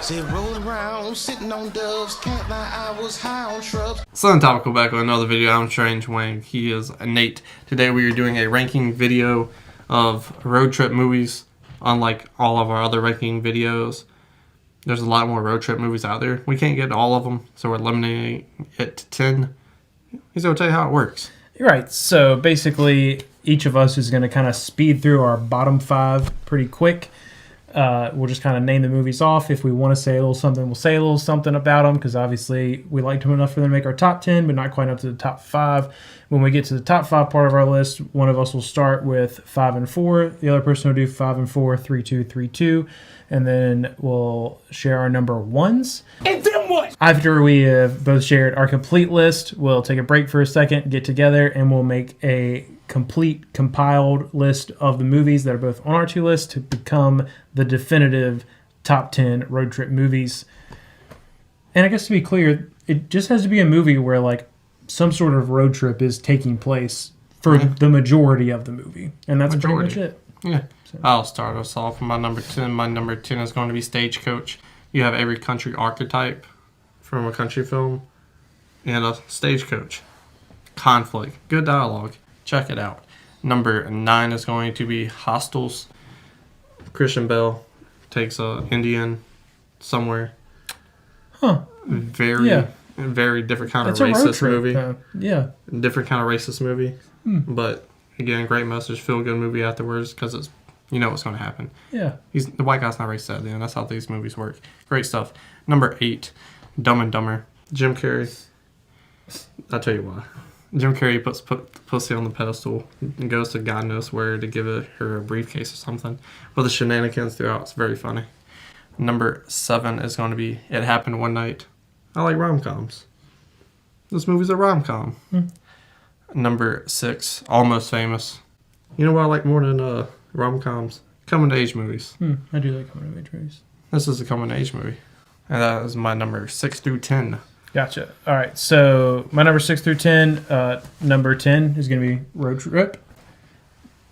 Said rolling around, sitting on doves, can't lie, I was high on shrubs. Southern Topical back with another video. I'm Strange Wang. He is Nate. Today we are doing a ranking video of road trip movies. Unlike all of our other ranking videos, there's a lot more road trip movies out there. We can't get all of them, so we're eliminating it to 10. He's going to tell you how it works. Right. So basically, each of us is going to kind of speed through our bottom 5 pretty quick. We'll just kind of name the movies off. If we want to say a little something, we'll say a little something about them, because obviously we liked them enough for them to make our top 10, but not quite up to the top 5. When we get to the top 5 part of our list, one of us will start with 5 and 4. The other person will do 5 and 4, 3, 2, 3, 2. And then we'll share our number ones. And then what? After we have both shared our complete list, we'll take a break for a second, get together, and we'll make a complete compiled list of the movies that are both on our 2 lists to become the definitive top 10 road trip movies. And I guess to be clear, it just has to be a movie where like some sort of road trip is taking place for the majority of the movie. And that's pretty much it. Yeah. So. I'll start us off with my number 10. My number 10 is going to be Stagecoach. You have every country archetype from a country film and a stagecoach. Conflict. Good dialogue. Check it out. Number 9 is going to be Hostels. Christian Bale takes a Indian somewhere. Huh. Very different kind That's of a road racist trip, movie. yeah. Different kind of racist movie. But again, great message, feel good movie afterwards, because it's, you know what's going to happen. Yeah. The white guy's not racist at the end. That's how these movies work. Great stuff. Number 8, Dumb and Dumber. Jim Carrey. I'll tell you why. Jim Carrey puts pussy on the pedestal and goes to God knows where to give her a briefcase or something. But the shenanigans throughout, it's very funny. Number 7 is going to be It Happened One Night. I like rom-coms. This movie's a rom-com. Number 6, Almost Famous. You know what I like more than rom-coms? Coming-of-age movies. I do like coming-of-age movies. This is a coming-of-age movie. And that is my number 6 through 10. Gotcha. All right. So my number 6 through 10. Number 10 is going to be Road Trip.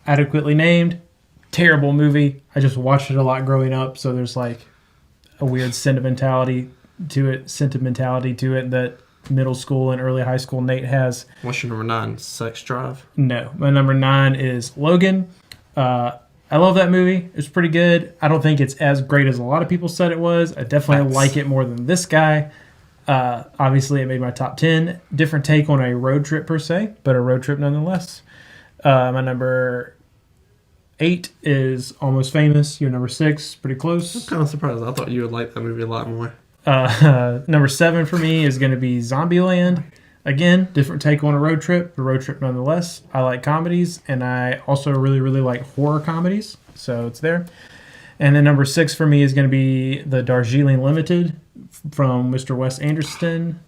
Adequately named. Terrible movie. I just watched it a lot growing up, so there's like a weird sentimentality to it that middle school and early high school Nate has. What's your number 9? Sex Drive? No. My number 9 is Logan. I love that movie. It's pretty good. I don't think it's as great as a lot of people said it was. I definitely like it more than this guy. Obviously, it made my top 10. Different take on a road trip per se, but a road trip nonetheless. My number 8 is Almost Famous. Your number 6, pretty close. I'm kind of surprised. I thought you would like that movie a lot more. Number 7 for me is going to be Zombieland. Again, different take on a road trip, but a road trip nonetheless. I like comedies, and I also really, really like horror comedies, so it's there. And then number 6 for me is going to be the Darjeeling Limited from Mr. Wes Anderson.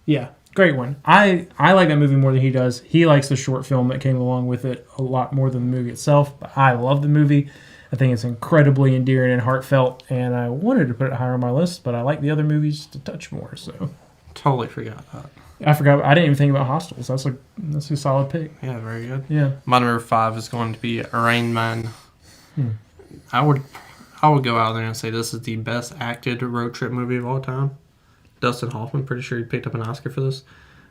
Yeah, great one. I like that movie more than he does. He likes the short film that came along with it a lot more than the movie itself, but I love the movie. I think it's incredibly endearing and heartfelt, and I wanted to put it higher on my list, but I like the other movies to touch more. So Totally forgot that. I forgot. I didn't even think about Hostels. That's a solid pick. Yeah, very good. Yeah. My number 5 is going to be Rain Man. I would go out there and say this is the best acted road trip movie of all time. Dustin Hoffman, pretty sure he picked up an Oscar for this.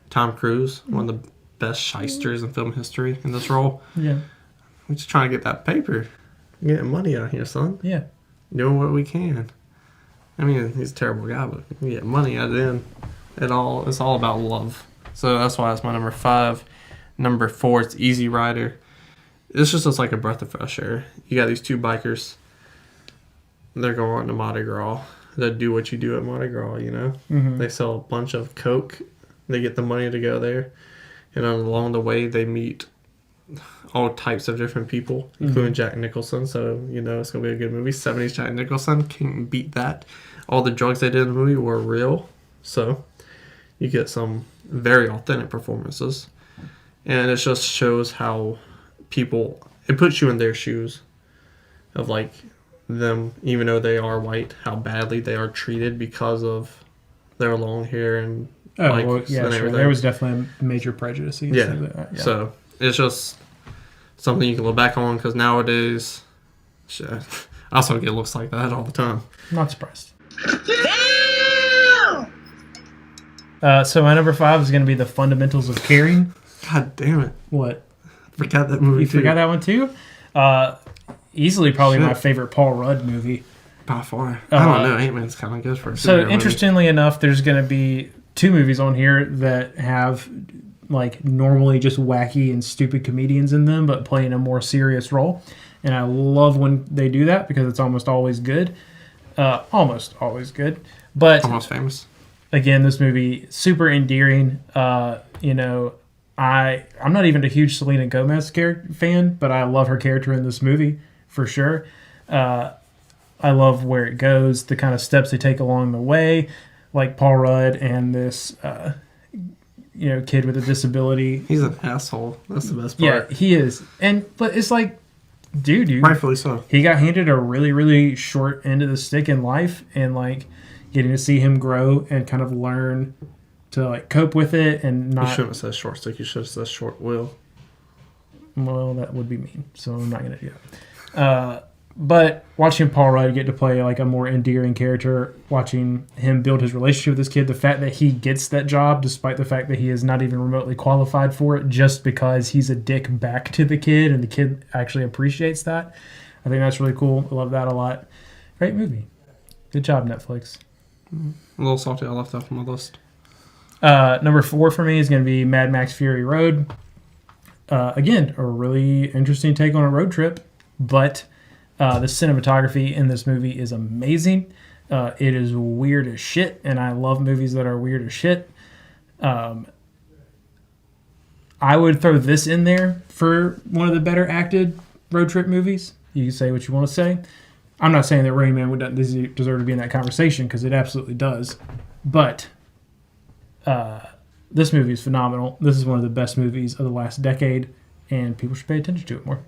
Tom Cruise, one of the best shysters in film history in this role. Yeah. We're just trying to get that paper. Getting money out here, son. Yeah. Doing what we can. I mean, he's a terrible guy, but we get money at the end. It's all about love. So that's why it's my number 5. Number 4, it's Easy Rider. It's just like a breath of fresh air. You got these 2 bikers. They're going to Mardi Gras. They do what you do at Mardi Gras, you know? They sell a bunch of Coke. They get the money to go there. And along the way, they meet all types of different people, including Jack Nicholson. So, you know, it's going to be a good movie. 70s Jack Nicholson. Can't beat that. All the drugs they did in the movie were real. So, you get some very authentic performances. And it just shows how it puts you in their shoes of like them, even though they are white, how badly they are treated because of their long hair and bikes and everything. There was definitely a major prejudice against that. Yeah. So it's just something you can look back on, because nowadays, I also get looks like that all the time. Not surprised. So my number 5 is going to be The Fundamentals of Caring. God damn it. What? Forgot that movie You too. forgot that one too? Easily probably my Shit. favorite Paul Rudd movie. By far. I don't know. Ant-Man's kind of good for a So superhero interestingly enough, there's going to be 2 movies on here that have like normally just wacky and stupid comedians in them, but playing a more serious role. And I love when they do that because it's almost always good. Almost always good. But movie. Almost Famous. again, this movie super endearing. I'm not even a huge Selena Gomez fan, but I love her character in this movie for sure. I love where it goes, the kind of steps they take along the way, like Paul Rudd and this kid with a disability. He's an asshole. That's the best Yeah, part. he is. But it's like, dude, Rightfully so. he got handed a really, really short end of the stick in life, and like getting to see him grow and kind of learn to like cope with it and You not. shouldn't have said short stick. You should have said short will. Well, that would be mean, so I'm not gonna do that. But watching Paul Rudd get to play like a more endearing character, watching him build his relationship with this kid, the fact that he gets that job despite the fact that he is not even remotely qualified for it, just because he's a dick back to the kid and the kid actually appreciates that. I think that's really cool. I love that a lot. Great movie. Good job, Netflix. A little salty. I left that on my list. Number 4 for me is going to be Mad Max Fury Road. Again, a really interesting take on a road trip, but the cinematography in this movie is amazing. It is weird as shit, and I love movies that are weird as shit. I would throw this in there for one of the better acted road trip movies. You can say what you want to say. I'm not saying that Rain Man would not deserve to be in that conversation, because it absolutely does. But this movie is phenomenal. This is one of the best movies of the last decade, and people should pay attention to it more.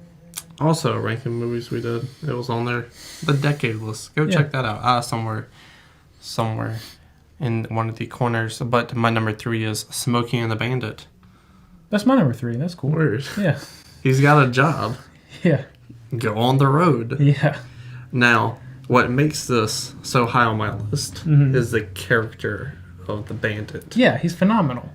Also, ranking movies we did. It was on there. The decade list. Go check that out. Somewhere in one of the corners. But my number 3 is Smokey and the Bandit. That's my number 3. That's cool. Word. Yeah. He's got a job. Yeah. Go on the road. Yeah. Now, what makes this so high on my list is the character of the bandit. Yeah, he's phenomenal.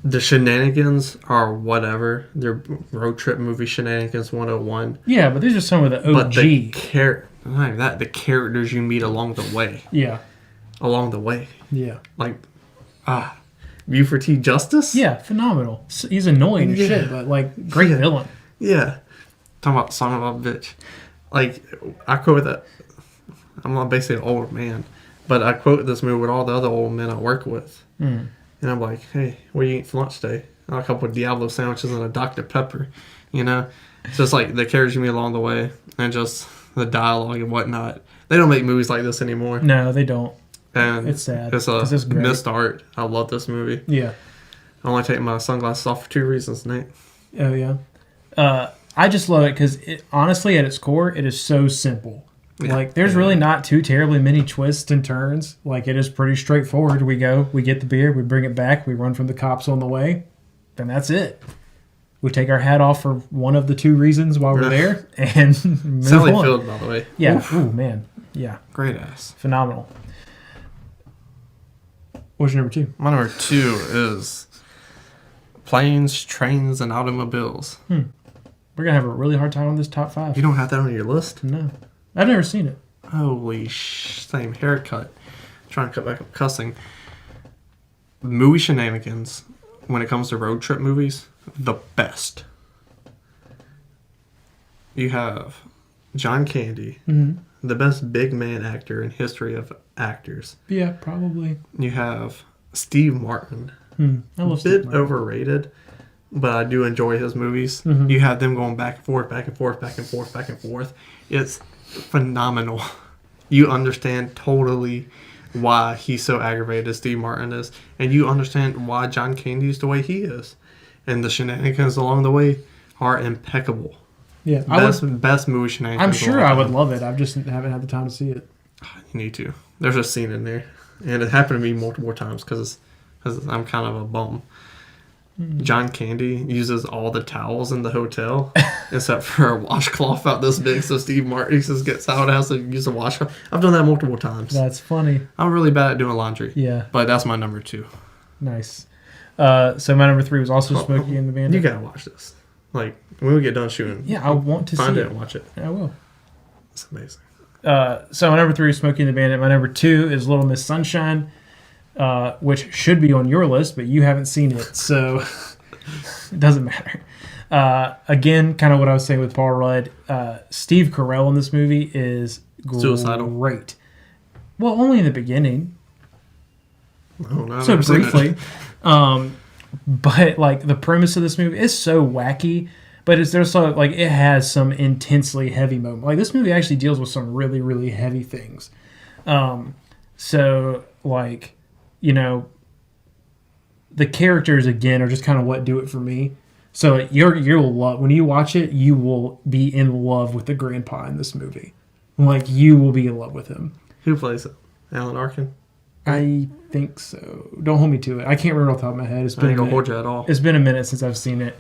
The shenanigans are whatever. They're road trip movie shenanigans 101. Yeah, but these are some of the OG. But the not even that, the characters you meet along the way. Yeah. Along the way. Yeah. Like, Buford T. Justice? Yeah, phenomenal. He's annoying as shit, but like great villain. Yeah. Talking about son of a bitch. Like, I quote that. I'm not basically an old man, but I quote this movie with all the other old men I work with. And I'm like, hey, what do you eat for lunch today? A couple of Diablo sandwiches and a Dr. Pepper. It's just like the characters you meet along the way and just the dialogue and whatnot. They don't make movies like this anymore. No, they don't. And It's sad, It's 'cause it's a great. missed art. I love this movie. Yeah. I only take my sunglasses off for 2 reasons, Nate. Oh, yeah. I just love it because, honestly, at its core, it is so simple. Yeah. Like, there's really not too terribly many twists and turns. Like, it is pretty straightforward. We go, we get the beer, we bring it back, we run from the cops on the way, then that's it. We take our hat off for one of the 2 reasons while we're there, and move Sally on. Field, by the way. Yeah. Oof. Ooh, man. Yeah. Great ass. Phenomenal. What's your number 2? My number 2 is Planes, Trains, and Automobiles. We're going to have a really hard time on this top 5. You don't have that on your list? No. I've never seen it. Holy same haircut. Trying to cut back up cussing. Movie shenanigans, when it comes to road trip movies, the best. You have John Candy, the best big man actor in history of actors. Yeah, probably. You have Steve Martin, I love a Steve bit Martin. overrated, but I do enjoy his movies. You have them going back and forth, back and forth, back and forth, back and forth. It's phenomenal. You understand totally why he's so aggravated as Steve Martin is, and you understand why John Candy is the way he is, and the shenanigans along the way are impeccable. Yeah, Best movie shenanigans. I'm of sure all I time. would love it. I just haven't had the time to see it. You need to. There's a scene in there, and it happened to me multiple times because I'm kind of a bum. John Candy uses all the towels in the hotel except for a washcloth about this big, so Steve Martin just gets out and has to use a washcloth. I've done that multiple times. That's funny. I'm really bad at doing laundry. Yeah. But that's my number 2. Nice. So my number 3 was also Smokey and the Bandit. You gotta watch this. Like, when we get done shooting. Yeah, I want to find see it and watch it. I will. It's amazing. So my number 3 is Smokey and the Bandit. My number 2 is Little Miss Sunshine, which should be on your list, but you haven't seen it, so it doesn't matter. Again, kind of what I was saying with Paul Rudd. Steve Carell in this movie is Suicidal. great. Well, only in the beginning. Oh, no, I've So never seen briefly. it. But like the premise of this movie is so wacky, but there's like it has some intensely heavy moments. Like this movie actually deals with some really, really heavy things. So like, you know, the characters again are just kind of what do it for me. So you'll love when you watch it, you will be in love with the grandpa in this movie. Like you will be in love with him. Who plays it? Alan Arkin? I think so. Don't hold me to it. I can't remember off the top of my head. It's I been ain't a gonna minute. hold you at all. It's been a minute since I've seen it.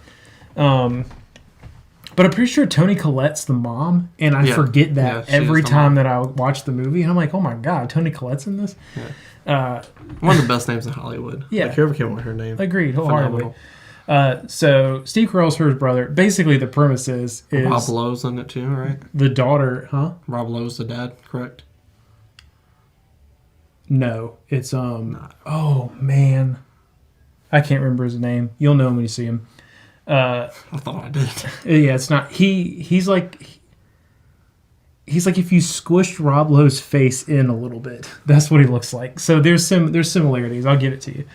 But I'm pretty sure Toni Collette's the mom, and I Yeah. forget that Yeah, she every is the time mom. that I watch the movie. And I'm like, oh my god, Toni Collette's in this? One of the best names in Hollywood. Yeah. Like, whoever came up with her name. Agreed, wholeheartedly. Phenomenal. So Steve Carell's her brother. Basically, the premise is Rob Lowe's in it too, right? the daughter, huh? Rob Lowe's the dad, correct? No, it's oh man, I can't remember his name. You'll know him when you see him. I thought I did. Yeah, it's not. He's like if you squished Rob Lowe's face in a little bit. That's what he looks like. So there's similarities. I'll give it to you.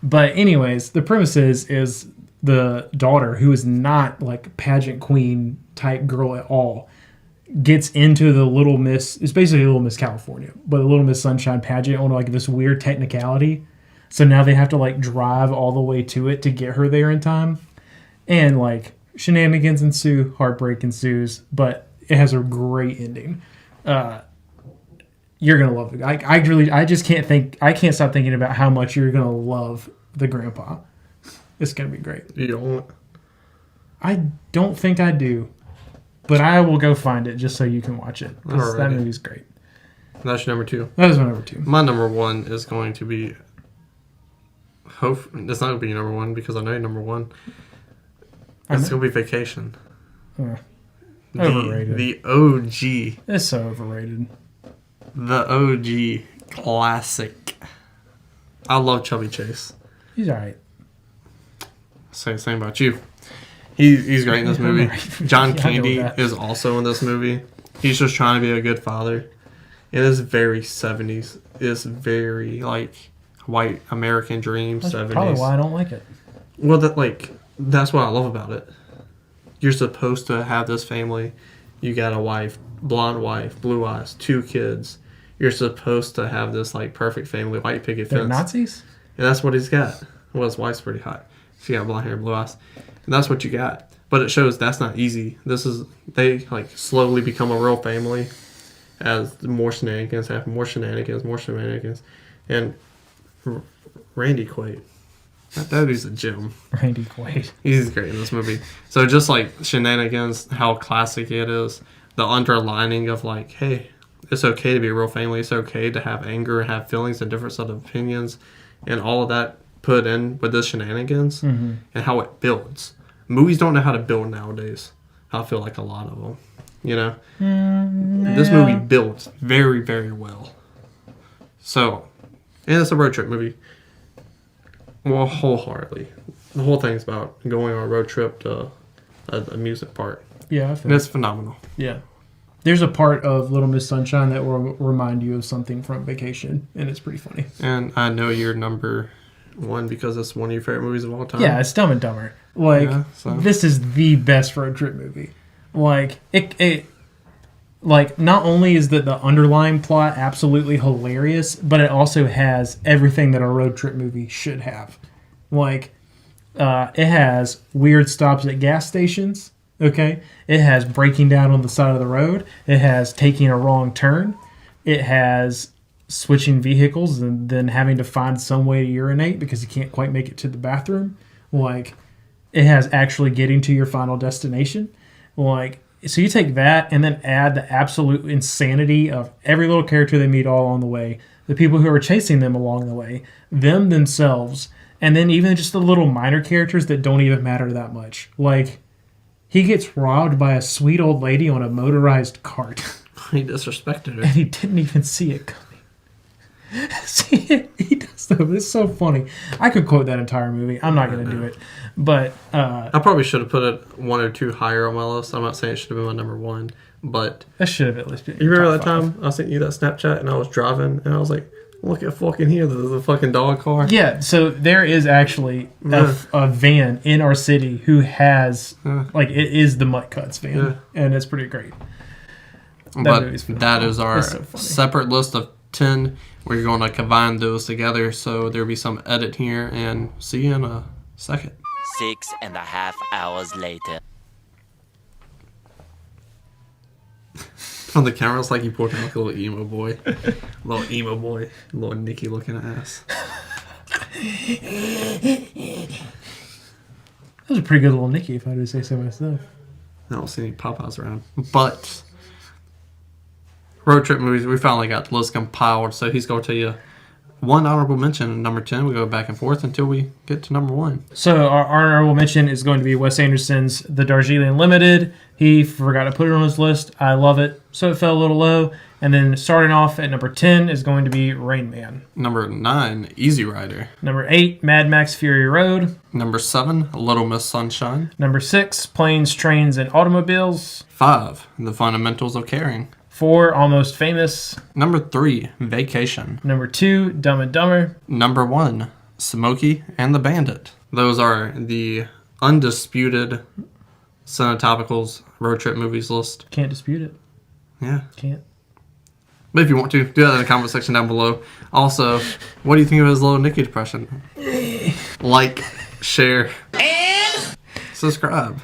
But anyways, the premise is the daughter, who is not like pageant queen type girl at all, gets into the Little Miss. It's basically Little Miss California, but the Little Miss Sunshine pageant on like this weird technicality. So now they have to like drive all the way to it to get her there in time, and like shenanigans ensue, heartbreak ensues, but it has a great ending. You're gonna love it. I just can't think. I can't stop thinking about how much you're gonna love the grandpa. It's gonna be great. You don't? I don't think I do, but I will go find it just so you can watch it. 'Cause that Alrighty. movie's great. That's your number 2. That was my number 2. My number 1 is going to be. It's not going to be your number 1 because I know your number 1. It's going to be Vacation. Overrated. The OG. It's so overrated. The OG classic. I love Chevy Chase. He's alright. Say the same about you. He's great in this movie. John Yeah, I know Candy that. is also in this movie. He's just trying to be a good father. It is very 70s. It's very like white American dream That's 70s. probably why I don't like it. Well, that's what I love about it. You're supposed to have this family. You got a wife, blonde wife, blue eyes, 2 kids. You're supposed to have this like perfect family, white picket They're fence. Nazis? And that's what he's got. Well, his wife's pretty hot. She got blonde hair, blue eyes. And that's what you got. But it shows that's not easy. They like slowly become a real family as more shenanigans happen, more shenanigans. And Randy Quaid. That dude's a gem. Randy Quaid. He's great in this movie. So just like shenanigans, how classic it is, the underlining of like, hey, it's okay to be a real family. It's okay to have anger and have feelings and different set of opinions, and all of that put in with the shenanigans and how it builds. Movies don't know how to build nowadays. I feel like a lot of them, you know. This movie builds very, very well. So, and it's a road trip movie. Well, wholeheartedly. The whole thing's about going on a road trip to an amusement park. Yeah, I And feel it's phenomenal. Yeah. There's a part of Little Miss Sunshine that will remind you of something from Vacation, and it's pretty funny. And I know you're number 1 because it's one of your favorite movies of all time. Yeah, it's Dumb and Dumber. Like, Yeah, so- this is the best road trip movie. Like, it like, not only is the underlying plot absolutely hilarious, but it also has everything that a road trip movie should have. Like, it has weird stops at gas stations. Okay, it has breaking down on the side of the road. It has taking a wrong turn. It has switching vehicles and then having to find some way to urinate because you can't quite make it to the bathroom. Like, it has actually getting to your final destination. Like, so you take that and then add the absolute insanity of every little character they meet all on the way, the people who are chasing them along the way, them themselves, and then even just the little minor characters that don't even matter that much. Like, he gets robbed by a sweet old lady on a motorized cart. He disrespected her. And he didn't even see it coming. See, he does though. It's so funny. I could quote that entire movie. I'm not going to do it. But I probably should have put it 1 or 2 higher on my list. I'm not saying it should have been my number 1, but that should have at least been. you remember that top 5. time I sent you that Snapchat and I was driving and I was like, look at fucking here, the fucking dog car. Yeah, so there is actually a van in our city who has, like, it is the Mutt Cuts van, and it's pretty great. But that is our so funny. separate list of 10. We're going to combine those together, so there'll be some edit here, and see you in a second. 6.5 hours later. On the camera, it's like you pulled in like a little emo boy. Little Nicky looking ass. That was a pretty good little Nicky, if I had to say so myself. I don't see any Popeyes around. But road trip movies, we finally got the list compiled, so he's going to tell you one honorable mention and number 10. We go back and forth until we get to number 1. So our honorable mention is going to be Wes Anderson's The Darjeeling Limited. He forgot to put it on his list. I love it, so it fell a little low. And then starting off at number 10 is going to be Rain Man. Number 9, Easy Rider. Number 8, Mad Max Fury Road. Number 7, Little Miss Sunshine. Number 6, Planes, Trains, and Automobiles. 5, The Fundamentals of Caring. 4, Almost Famous. Number 3, Vacation. Number 2, Dumb and Dumber. Number 1, Smokey and the Bandit. Those are the undisputed Cinetopicals road trip movies list. Can't dispute it. Yeah. Can't. But if you want to, do that in the comment section down below. Also, what do you think of his little Nicky depression? Like, share, and subscribe.